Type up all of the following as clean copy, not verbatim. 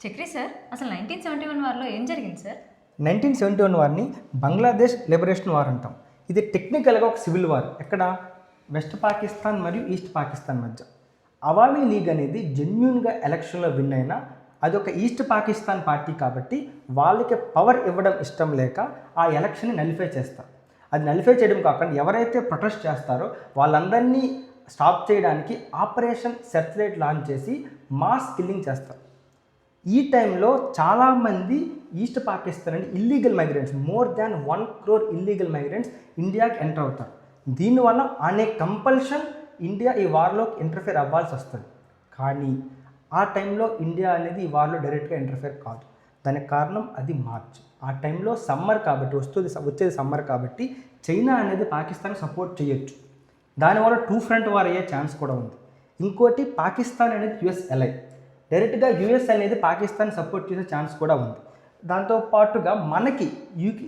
Chakri sir, అసలు 1971 వార్లో ఏం జరిగింది సార్? 1971 వార్ని బంగ్లాదేశ్ లిబరేషన్ వార్ అంటాం. ఇది టెక్నికల్గా ఒక సివిల్ వార్. ఎక్కడ? వెస్ట్ పాకిస్తాన్ మరియు ఈస్ట్ పాకిస్తాన్ మధ్య. అవామీ లీగ్ అనేది జెన్యున్గా ఎలక్షన్లో విన్ అయినా అది ఒక ఈస్ట్ పాకిస్తాన్ పార్టీ కాబట్టి వాళ్ళకి పవర్ ఇవ్వడం ఇష్టం లేక ఆ ఎలక్షన్ని నలిఫై చేస్తారు. అది నలిఫై చేయడం కాకుండా ఎవరైతే ప్రొటెస్ట్ చేస్తారో వాళ్ళందరినీ స్టాప్ చేయడానికి ఆపరేషన్ సెర్చ్ లైట్ లాంచ్ చేసి మాస్ కిల్లింగ్ చేస్తారు. ఈ టైంలో చాలామంది east Pakistan and illegal migrants, more than 1 crore illegal migrants ఇండియాకి ఎంటర్ అవుతారు. దీనివల్ల అనే కంపల్షన్ ఇండియా ఈ వార్లోకి ఇంటర్ఫేర్ అవ్వాల్సి వస్తుంది. కానీ ఆ టైంలో ఇండియా అనేది ఈ వార్లో డైరెక్ట్గా ఇంటర్ఫేర్ కాదు. దానికి కారణం అది మార్చ్. ఆ టైంలో సమ్మర్ కాబట్టి వచ్చేది సమ్మర్ కాబట్టి చైనా అనేది పాకిస్తాన్ సపోర్ట్ చేయొచ్చు. దానివల్ల 2 front వార్ అయ్యే ఛాన్స్ కూడా ఉంది. ఇంకోటి, పాకిస్తాన్ అనేది యుఎస్ ఎలై. డైరెక్ట్గా యుఎస్ అనేది పాకిస్తాన్ సపోర్ట్ చేసే ఛాన్స్ కూడా ఉంది. దాంతోపాటుగా మనకి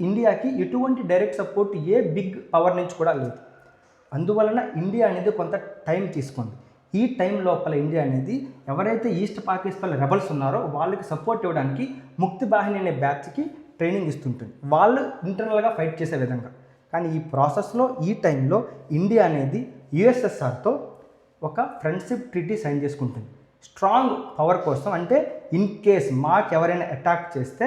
ఇండియాకి ఎటువంటి డైరెక్ట్ సపోర్ట్ ఏ బిగ్ పవర్ నుంచి కూడా లేదు. అందువలన ఇండియా అనేది కొంత టైం తీసుకుంది. ఈ టైం లోపల ఇండియా అనేది ఎవరైతే ఈస్ట్ పాకిస్తాన్ రెబల్స్ ఉన్నారో వాళ్ళకి సపోర్ట్ ఇవ్వడానికి ముక్తి బాహిని అనే బ్యాచ్కి ట్రైనింగ్ ఇస్తుంటుంది, వాళ్ళు ఇంటర్నల్గా ఫైట్ చేసే విధంగా. కానీ ఈ ప్రాసెస్లో ఈ టైంలో ఇండియా అనేది యుఎస్ఎస్ఆర్తో ఒక ఫ్రెండ్షిప్ ట్రీటీ సైన్ చేసుకుంటుంది. స్ట్రాంగ్ పవర్ కోసం, అంటే ఇన్ కేస్ మాకెవరైనా అటాక్ చేస్తే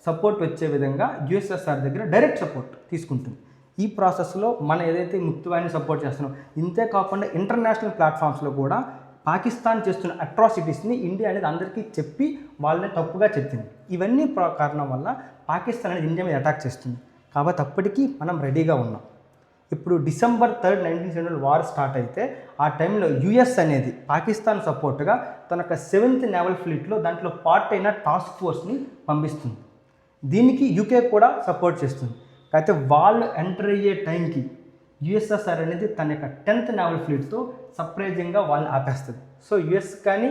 సపోర్ట్ వచ్చే విధంగా యుఎస్ఎస్ఆర్ దగ్గర డైరెక్ట్ సపోర్ట్ తీసుకుంటుంది. ఈ ప్రాసెస్లో మనం ఏదైతే ముక్తివాహిని సపోర్ట్ చేస్తున్నాం, ఇంతే కాకుండా ఇంటర్నేషనల్ ప్లాట్ఫామ్స్లో కూడా పాకిస్తాన్ చేస్తున్న అట్రాసిటీస్ని ఇండియా అనేది అందరికీ చెప్పి వాళ్ళని తప్పుగా చెప్పింది. ఇవన్నీ కారణం వల్ల పాకిస్తాన్ అనేది ఇండియా మీద అటాక్ చేస్తుంది. కాబట్టి అప్పటికీ మనం రెడీగా ఉన్నాం. ఇప్పుడు December 3, 1971 వార్ స్టార్ట్ అయితే ఆ టైంలో యుఎస్ అనేది పాకిస్తాన్ సపోర్ట్గా తన యొక్క 7th నేవల్ ఫ్లీట్లో దాంట్లో పార్ట్ అయిన టాస్క్ ఫోర్స్ని పంపిస్తుంది. దీనికి యూకే కూడా సపోర్ట్ చేస్తుంది. అయితే వాళ్ళు ఎంటర్ అయ్యే టైంకి యుఎస్ఎస్ఆర్ అనేది తన యొక్క 10th నేవల్ ఫ్లీట్తో సర్ప్రైజింగ్గా వాళ్ళని ఆపేస్తుంది. సో యుఎస్ కానీ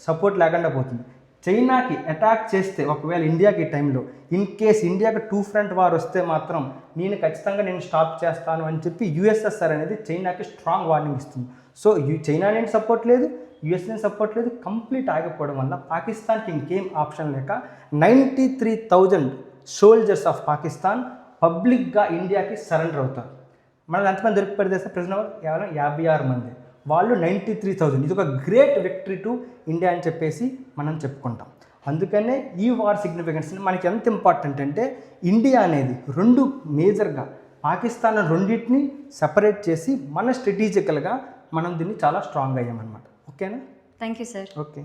సపోర్ట్ లేకుండా పోతుంది. చైనాకి అటాక్ చేస్తే ఒకవేళ ఇండియాకి ఈ టైంలో ఇన్ కేస్ ఇండియాకి 2 front వార్ వస్తే మాత్రం ఖచ్చితంగా నేను స్టాప్ చేస్తాను అని చెప్పి యుఎస్ఎస్ఆర్ అనేది చైనాకి స్ట్రాంగ్ వార్నింగ్ ఇస్తుంది. సో చైనా నేను సపోర్ట్ లేదు, యుఎస్ నేను సపోర్ట్ లేదు, కంప్లీట్ ఆగిపోవడం వల్ల పాకిస్తాన్కి ఇంకేం ఆప్షన్ లేక 93,000 సోల్జర్స్ ఆఫ్ పాకిస్తాన్ పబ్లిక్గా ఇండియాకి సరెండర్ అవుతారు. మనం ఎంతమంది దొరికిపెడితే ప్రెజెంట్ కేవలం 56 మంది, వాళ్ళు 93,000. ఇది ఒక గ్రేట్ విక్టరీ టు ఇండియా అని చెప్పేసి మనం చెప్పుకుంటాం. అందుకనే ఈ వార్ సిగ్నిఫికెన్స్ మనకి ఎంత ఇంపార్టెంట్ అంటే ఇండియా అనేది 2 మేజర్గా పాకిస్తాన్ రెండింటిని సెపరేట్ చేసి మన స్ట్రాటజికల్గా మనం దీన్ని చాలా స్ట్రాంగ్ అయ్యామన్నమాట. ఓకేనా? Thank you sir. ఓకే.